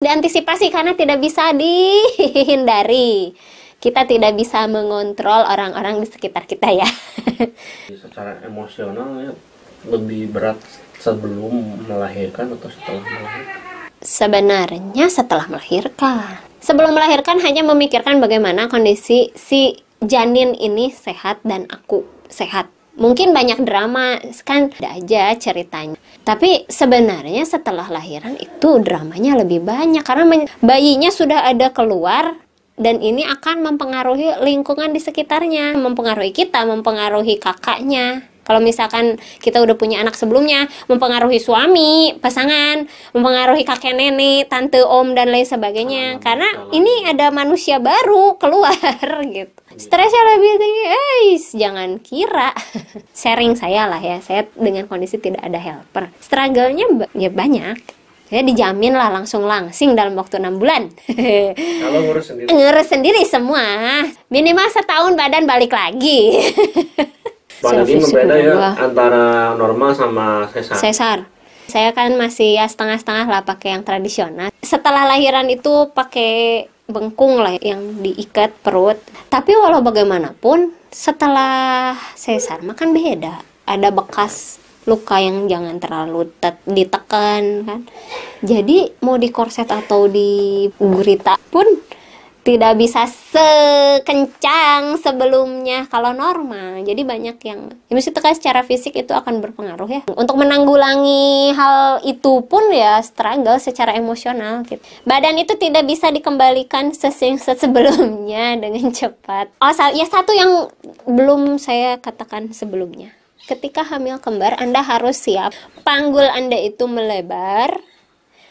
diantisipasi karena tidak bisa dihindari. Kita tidak bisa mengontrol orang-orang di sekitar kita ya. Secara emosional ya, lebih berat sebelum melahirkan atau setelah melahirkan? Sebenarnya setelah melahirkan. Sebelum melahirkan hanya memikirkan bagaimana kondisi si janin ini sehat dan aku sehat. Mungkin banyak drama, kan ada aja ceritanya. Tapi sebenarnya setelah lahiran itu dramanya lebih banyak. Karena bayinya sudah ada keluar, dan ini akan mempengaruhi lingkungan di sekitarnya. Mempengaruhi kita, mempengaruhi kakaknya. Kalau misalkan kita udah punya anak sebelumnya, mempengaruhi suami, pasangan, mempengaruhi kakek nenek, tante, om, dan lain sebagainya. Karena ini ada manusia baru keluar gitu. Stresnya lebih tinggi, jangan kira. Sharing saya lah ya, saya dengan kondisi tidak ada helper. Struggle-nya ya banyak. Saya dijamin lah langsing dalam waktu 6 bulan. Kalau ngurus sendiri? Ngurus sendiri semua. Minimal setahun badan balik lagi. Jadi membeda ya antara normal sama sesar? Sesar. Saya kan masih ya setengah-setengah lah pakai yang tradisional. Setelah lahiran itu pakai bengkung lah yang diikat perut. Tapi walau bagaimanapun setelah sesar makan beda. Ada bekas luka yang jangan terlalu ditekan kan. Jadi mau di korset atau di gurita pun tidak bisa sekencang sebelumnya kalau normal. Jadi banyak yang maksudnya kan secara fisik itu akan berpengaruh ya. Untuk menanggulangi hal itu pun ya struggle secara emosional gitu. Badan itu tidak bisa dikembalikan sebelumnya dengan cepat. Satu yang belum saya katakan sebelumnya. Ketika hamil kembar, Anda harus siap. Panggul Anda itu melebar,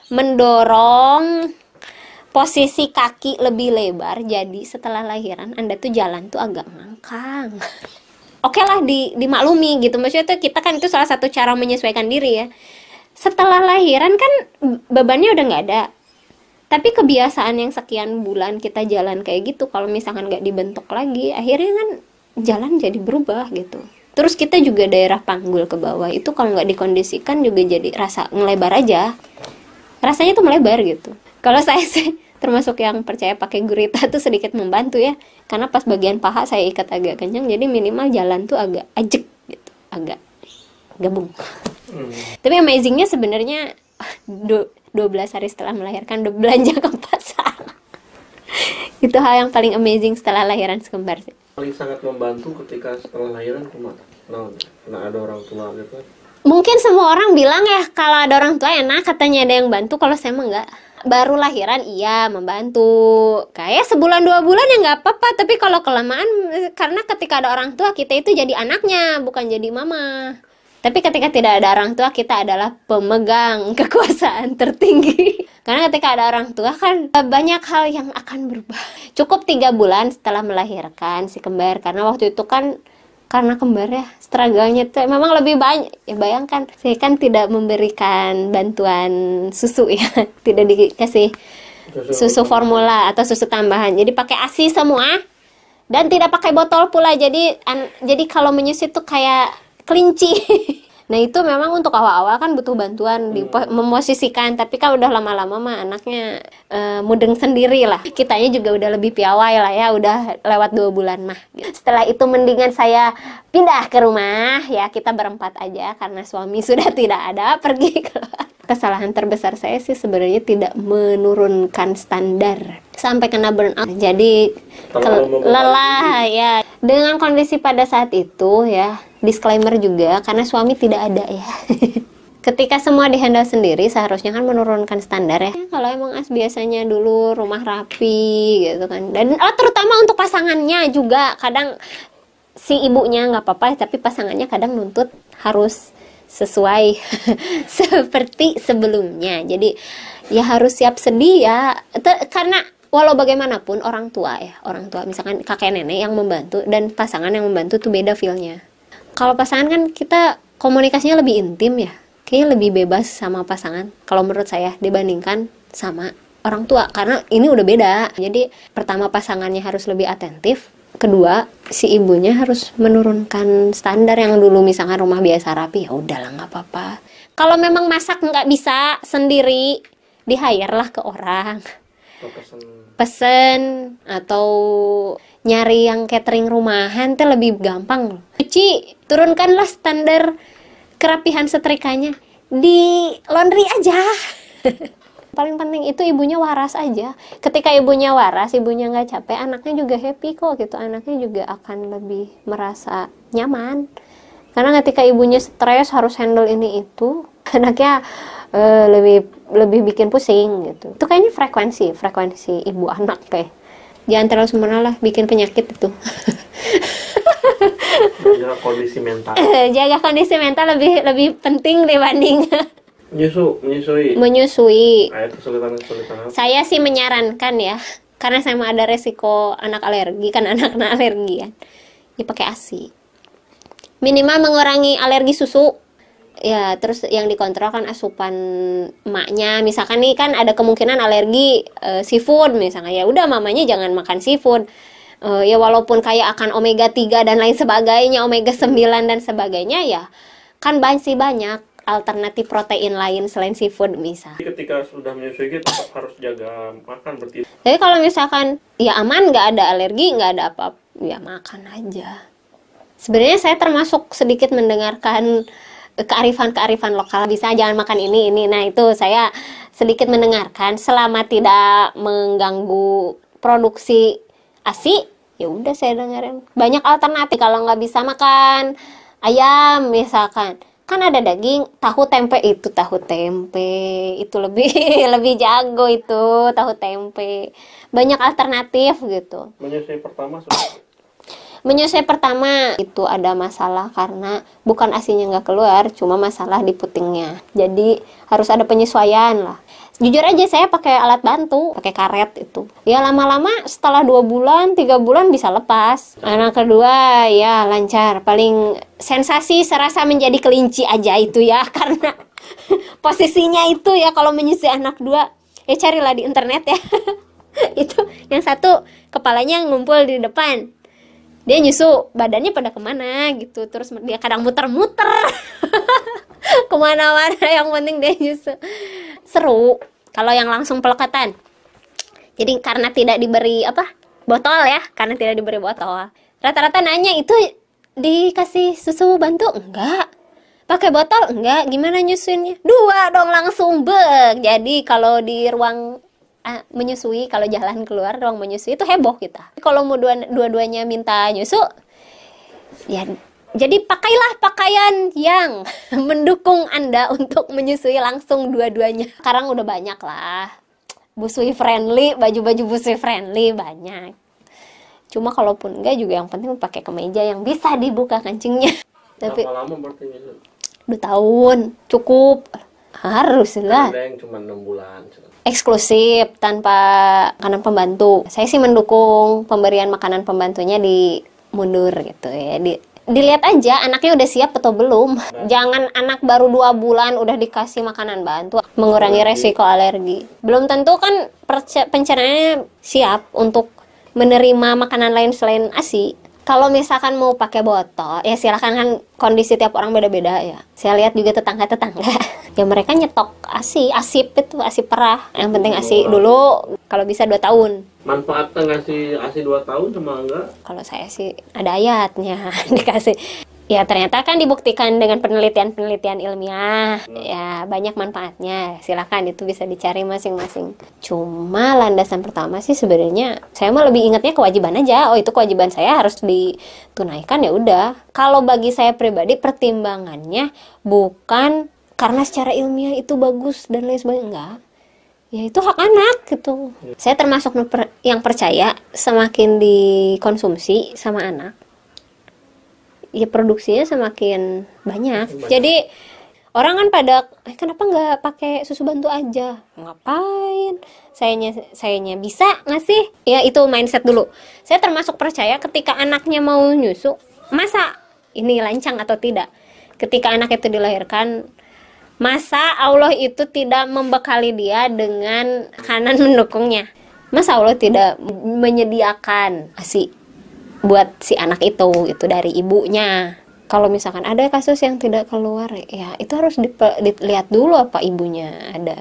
mendorong posisi kaki lebih lebar. Jadi setelah lahiran, Anda tuh jalan tuh agak ngangkang. Oke lah, dimaklumi gitu. Maksudnya tuh kita kan itu salah satu cara menyesuaikan diri ya. Setelah lahiran kan bebannya udah nggak ada. Tapi kebiasaan yang sekian bulan kita jalan kayak gitu, kalau misalkan nggak dibentuk lagi, akhirnya kan jalan jadi berubah gitu. Terus kita juga daerah panggul ke bawah itu kalau nggak dikondisikan juga jadi rasa ngelebar aja. Rasanya tuh melebar gitu. Kalau saya sih termasuk yang percaya pakai gurita tuh sedikit membantu ya. Karena pas bagian paha saya ikat agak kencang, jadi minimal jalan tuh agak ajek gitu. Agak gabung. Tapi amazingnya sebenarnya 12 hari setelah melahirkan udah belanja ke pasar. Itu hal yang paling amazing setelah lahiran sekembar sih. Paling sangat membantu ketika setelah lahiran kemana? Nah ada orang tua gitu. Mungkin semua orang bilang ya kalau ada orang tua enak, katanya ada yang bantu. Kalau saya mah enggak. Baru lahiran iya membantu. Kayak sebulan 2 bulan ya nggak apa-apa. Tapi kalau kelamaan, karena ketika ada orang tua kita itu jadi anaknya, bukan jadi mama. Tapi ketika tidak ada orang tua, kita adalah pemegang kekuasaan tertinggi. Karena ketika ada orang tua kan banyak hal yang akan berubah. Cukup 3 bulan setelah melahirkan si kembar. Karena waktu itu kan, karena kembar ya, struggle-nya tuh memang lebih banyak. Ya bayangkan, saya kan tidak memberikan bantuan susu ya. Tidak dikasih susu formula atau susu tambahan. Jadi pakai ASI semua. Dan tidak pakai botol pula. Jadi kalau menyusui tuh kayak kelinci. Nah itu memang untuk awal-awal kan butuh bantuan memosisikan. Tapi kan udah lama-lama mah anaknya mudeng sendiri lah. Kitanya juga udah lebih piawai lah ya. Udah lewat 2 bulan mah. Setelah itu mendingan saya pindah ke rumah. Ya kita berempat aja karena suami sudah tidak ada, pergi keluar. Kesalahan terbesar saya sih sebenarnya tidak menurunkan standar sampai kena burnout. Jadi lelah ya. Dengan kondisi pada saat itu ya, disclaimer juga karena suami tidak ada ya. Ketika semua dihandle sendiri seharusnya kan menurunkan standar ya. Kalau emang biasanya dulu rumah rapi gitu kan. Dan terutama untuk pasangannya juga kadang si ibunya nggak apa-apa tapi pasangannya kadang nuntut harus sesuai seperti sebelumnya. Jadi ya harus siap sedia karena walau bagaimanapun orang tua misalkan kakek nenek yang membantu dan pasangan yang membantu tuh beda feel-nya. Kalau pasangan kan kita komunikasinya lebih intim ya, kayaknya lebih bebas sama pasangan kalau menurut saya dibandingkan sama orang tua karena ini udah beda. Jadi pertama pasangannya harus lebih atentif. Kedua, si ibunya harus menurunkan standar yang dulu misalkan rumah biasa rapi, ya udahlah nggak apa-apa. Kalau memang masak nggak bisa sendiri, di-hire lah ke orang, Atau pesen atau nyari yang catering rumahan teh lebih gampang. Cuci, turunkanlah standar kerapihan setrikanya, di laundry aja. Paling penting itu ibunya waras aja. Ketika ibunya waras, ibunya nggak capek, anaknya juga happy kok gitu. Anaknya juga akan lebih merasa nyaman. Karena ketika ibunya stres harus handle ini itu, anaknya lebih bikin pusing gitu. Itu kayaknya frekuensi ibu anak kayak. Jangan terlalu semena lah bikin penyakit itu. jaga kondisi mental. Jaga kondisi mental lebih penting dibanding menyusui. Kesulitan apa? Saya sih menyarankan ya, karena saya ada resiko anak alergi, kan anak-anak alergi kan, dipakai ASI. Minimal mengurangi alergi susu. Ya, terus yang dikontrol kan asupan emaknya. Misalkan nih kan ada kemungkinan alergi seafood misalnya. Ya udah mamanya jangan makan seafood. Ya walaupun kayak akan omega 3 dan lain sebagainya, omega 9 dan sebagainya ya. Kan banyak alternatif protein lain selain seafood misal. Ketika sudah menyusui tetap harus jaga makan berarti. Jadi kalau misalkan ya aman, nggak ada alergi, nggak ada apa-apa, ya makan aja. Sebenarnya saya termasuk sedikit mendengarkan kearifan lokal, bisa jangan makan ini. Nah itu saya sedikit mendengarkan, selama tidak mengganggu produksi ASI, ya udah saya dengerin. Banyak alternatif. Kalau nggak bisa makan ayam misalkan, kan ada daging, tahu tempe itu lebih lebih jago itu tahu tempe. Banyak alternatif gitu. Menyusui pertama itu ada masalah karena bukan ASINya nggak keluar, cuma masalah di putingnya. Jadi harus ada penyesuaian lah. Jujur aja saya pakai alat bantu, pakai karet itu. Ya lama-lama setelah 2 bulan, 3 bulan bisa lepas. Anak kedua ya lancar. Paling sensasi serasa menjadi kelinci aja itu ya, karena posisinya itu ya kalau menyusui anak 2. Ya carilah di internet ya. Itu yang satu kepalanya ngumpul di depan. Dia nyusu, badannya pada kemana gitu. Terus dia kadang muter-muter. Kemana-mana, yang penting dia nyusu. Seru kalau yang langsung pelekatan. Jadi karena tidak diberi botol ya, karena tidak diberi botol. Rata-rata nanya, itu dikasih susu bantu? Enggak. Pakai botol? Enggak. Gimana nyusuinnya? 2 dong langsung beg. Jadi kalau di ruang menyusui, kalau jalan keluar ruang menyusui itu heboh kita. Kalau mau dua-duanya minta nyusu, ya jadi pakailah pakaian yang mendukung Anda untuk menyusui langsung dua-duanya. Sekarang udah banyak lah busui friendly, baju-baju busui friendly banyak. Cuma kalaupun enggak juga yang penting pakai kemeja yang bisa dibuka kancingnya. Tapi berapa lama berarti nyusu? 2 tahun cukup, harus lah. Ada yang cuma 6 bulan. Eksklusif tanpa makanan pembantu. Saya sih mendukung pemberian makanan pembantunya dimundur gitu ya. Dilihat aja anaknya udah siap atau belum. Jangan anak baru 2 bulan udah dikasih makanan bantu, mengurangi resiko alergi. Belum tentu kan pencernaannya siap untuk menerima makanan lain selain ASI. Kalau misalkan mau pakai botol, ya silakan, kan kondisi tiap orang beda-beda ya. Saya lihat juga tetangga-tetangga, ya mereka nyetok ASI, ASIP itu, ASI perah. Yang penting ASI dulu, kalau bisa 2 tahun. Manfaatnya ngasih ASI 2 tahun sama enggak? Kalau saya sih ada ayatnya, dikasih. Ya ternyata kan dibuktikan dengan penelitian-penelitian ilmiah, ya banyak manfaatnya. Silakan itu bisa dicari masing-masing. Cuma landasan pertama sih sebenarnya saya mah lebih ingatnya kewajiban aja. Oh itu kewajiban saya harus ditunaikan, ya udah. Kalau bagi saya pribadi pertimbangannya bukan karena secara ilmiah itu bagus dan lain sebagainya, enggak. Ya itu hak anak gitu. Saya termasuk yang percaya semakin dikonsumsi sama anak, ya produksinya semakin banyak. Jadi orang kan pada kenapa nggak pakai susu bantu aja? Ngapain? Sayanya bisa ngasih? Ya itu mindset dulu. Saya termasuk percaya ketika anaknya mau nyusu, masa ini lancang atau tidak? Ketika anak itu dilahirkan, masa Allah itu tidak membekali dia dengan makanan mendukungnya? Masa Allah tidak menyediakan ASI buat si anak itu dari ibunya? Kalau misalkan ada kasus yang tidak keluar, ya itu harus dilihat dulu apa ibunya ada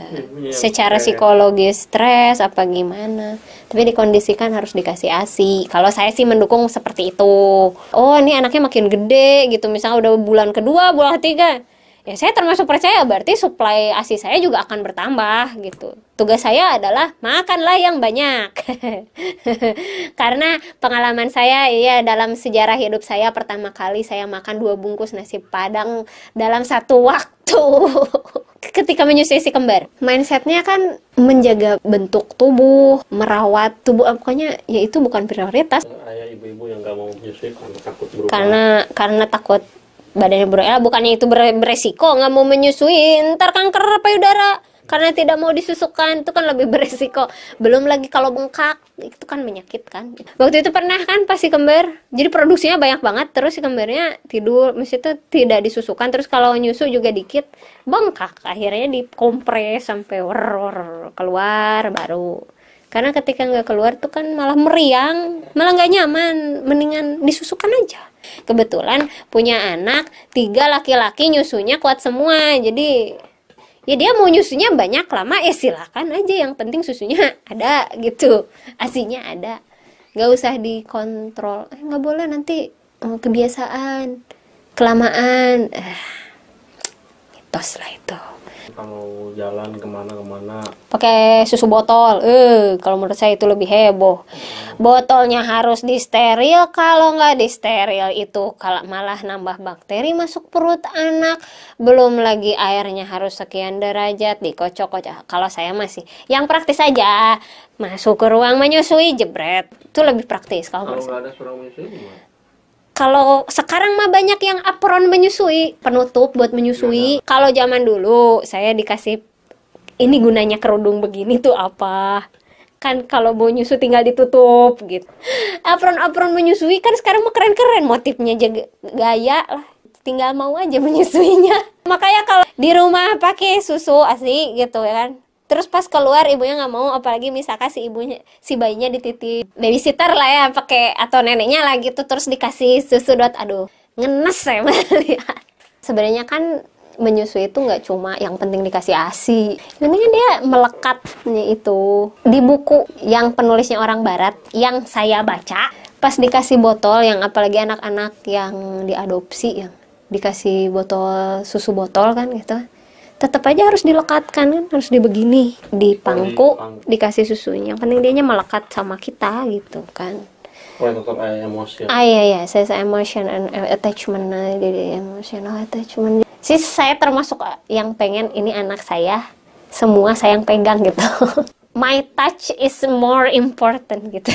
secara psikologis stres apa gimana. Tapi dikondisikan harus dikasih ASI. Kalau saya sih mendukung seperti itu. Oh, ini anaknya makin gede gitu, misalnya udah bulan kedua, bulan ketiga. Ya saya termasuk percaya berarti suplai ASI saya juga akan bertambah gitu. Tugas saya adalah makanlah yang banyak. Karena pengalaman saya ya dalam sejarah hidup saya pertama kali saya makan 2 bungkus nasi padang dalam satu waktu. Ketika menyusui si kembar. Mindsetnya kan menjaga bentuk tubuh, merawat tubuh, pokoknya ya itu bukan prioritas. Ayah ibu-ibu yang gak mau menyusui karena takut berubah. Karena takut badannya berubah, bukannya itu beresiko nggak mau menyusui ntar kanker payudara karena tidak mau disusukan, itu kan lebih beresiko. Belum lagi kalau bengkak, itu kan menyakitkan. Waktu itu pernah kan pas si kembar, jadi produksinya banyak banget, terus si kembarnya tidur, maksudnya tidak disusukan, terus kalau nyusu juga dikit bengkak, akhirnya dikompres sampai keluar baru. Karena ketika nggak keluar tuh kan malah meriang, malah nggak nyaman, mendingan disusukan aja. Kebetulan punya anak 3 laki-laki, nyusunya kuat semua, jadi ya dia mau nyusunya banyak lama ya silakan aja, yang penting susunya ada gitu, asinya ada, nggak usah dikontrol, nggak boleh nanti kebiasaan kelamaan, mitos lah itu. Kalau jalan kemana Pakai susu botol, kalau menurut saya itu lebih heboh. Botolnya harus disteril, kalau nggak disteril itu kalau malah nambah bakteri masuk perut anak. Belum lagi airnya harus sekian derajat, dikocok-kocok. Kalau saya masih yang praktis aja, masuk ke ruang menyusui, jebret, itu lebih praktis. Kalau nggak ada ruang menyusui gimana? Kalau sekarang mah banyak yang apron menyusui, penutup buat menyusui. Kalau zaman dulu saya dikasih ini gunanya kerudung begini tuh apa? Kan kalau mau nyusu tinggal ditutup gitu. Apron-apron menyusui kan sekarang mah keren-keren, motifnya jaga gaya lah. Tinggal mau aja menyusuinya. Makanya kalau di rumah pakai susu ASI gitu ya kan. Terus pas keluar ibunya nggak mau, apalagi misalkan si bayinya dititip babysitter lah ya, pakai atau neneknya lah gitu, terus dikasih susu aduh ngenes saya melihat. Sebenarnya kan menyusui itu nggak cuma yang penting dikasih ASI, ini kan dia melekatnya itu di buku yang penulisnya orang barat yang saya baca, pas dikasih botol, yang apalagi anak-anak yang diadopsi yang dikasih botol susu botol kan gitu, tetap aja harus dilekatkan kan, harus dibegini, dipangku, dikasih susunya. Yang penting dianya melekat sama kita gitu kan. Tetap emotion. Iya, saya emotion and attachment, jadi emotional attachment. Sih saya termasuk yang pengen ini anak saya semua saya yang pegang gitu. My touch is more important gitu.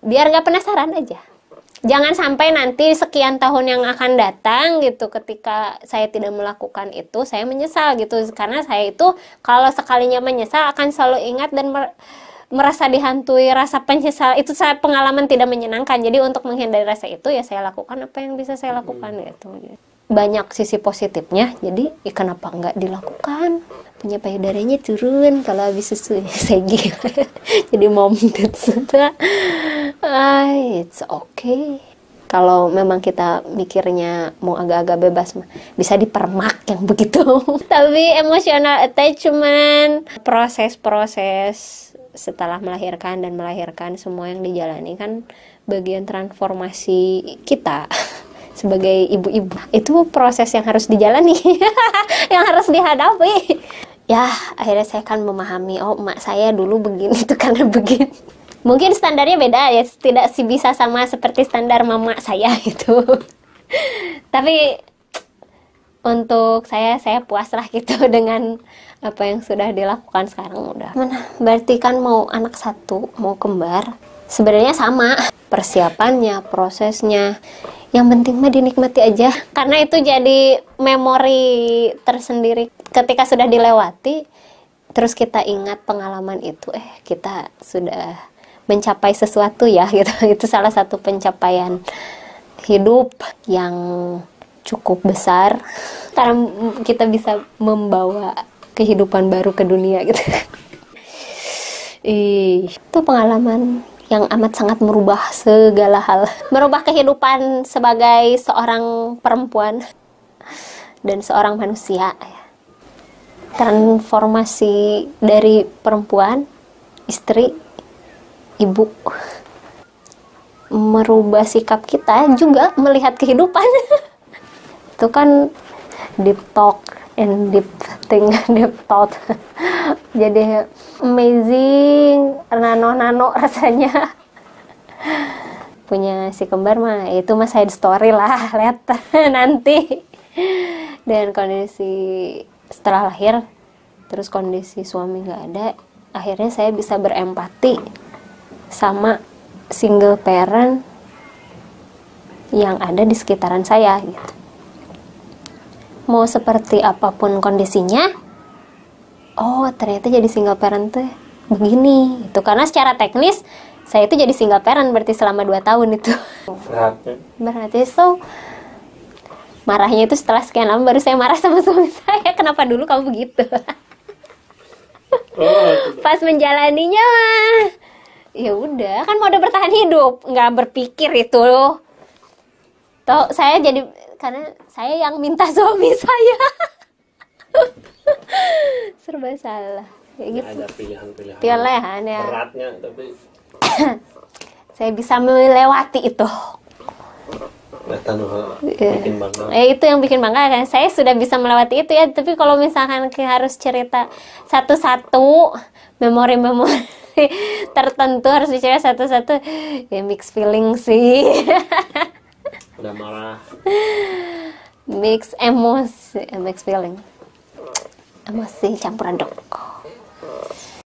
Biar nggak penasaran aja. Jangan sampai nanti sekian tahun yang akan datang gitu, ketika saya tidak melakukan itu, saya menyesal gitu. Karena saya itu kalau sekalinya menyesal akan selalu ingat dan merasa dihantui rasa penyesal. Itu saya pengalaman tidak menyenangkan. Jadi untuk menghindari rasa itu ya saya lakukan apa yang bisa saya lakukan gitu. Banyak sisi positifnya, jadi ya kenapa nggak dilakukan? Punya payudaranya turun kalau habis susu, saya gila. Jadi mom sudah, it's okay. Kalau memang kita mikirnya mau agak-agak bebas, bisa dipermak yang begitu. Tapi emotional attachment, proses-proses setelah melahirkan dan melahirkan, semua yang dijalani kan bagian transformasi kita sebagai ibu-ibu. Itu proses yang harus dijalani, yang harus dihadapi. Ya, akhirnya saya kan memahami, oh emak saya dulu begini itu karena begini. Mungkin standarnya beda ya, tidak sih bisa sama seperti standar mama saya gitu. Tapi untuk saya puas lah gitu dengan apa yang sudah dilakukan sekarang udah. Mana? Berarti kan mau anak satu, mau kembar, sebenarnya sama persiapannya, prosesnya. Yang penting mah dinikmati aja, karena itu jadi memori tersendiri. Ketika sudah dilewati, terus kita ingat pengalaman itu, kita sudah mencapai sesuatu ya gitu. Itu salah satu pencapaian hidup yang cukup besar, karena kita bisa membawa kehidupan baru ke dunia gitu. Itu pengalaman yang amat sangat merubah segala hal. Merubah kehidupan sebagai seorang perempuan dan seorang manusia. Transformasi dari perempuan, istri, ibu. Merubah sikap kita juga melihat kehidupan. Itu kan deep talk and deep thing, deep thought. Jadi amazing, nano rasanya. Punya si kembar mah itu mah side story lah, lihat nanti. Dan kondisi setelah lahir, terus kondisi suami nggak ada, akhirnya saya bisa berempati sama single parent yang ada di sekitaran saya gitu. Mau seperti apapun kondisinya, oh ternyata jadi single parent tuh begini itu, karena secara teknis saya itu jadi single parent berarti selama 2 tahun itu. Berarti so marahnya itu setelah sekian lama baru saya marah sama suami saya, kenapa dulu kamu begitu. Pas menjalaninya mah ya udah, kan mode bertahan hidup, nggak berpikir itu loh. Toh saya jadi, karena saya yang minta suami saya. Serba salah kayak gitu. Ada pilihan ya. Beratnya tapi saya bisa melewati itu. Bikin bangga. Itu yang bikin bangga kan, saya sudah bisa melewati itu ya. Tapi kalau misalkan harus cerita satu-satu memori-memori tertentu harus dicerita satu-satu, ya mix feeling sih. Udah marah, mix emosi, mix feeling, emosi campur aduk.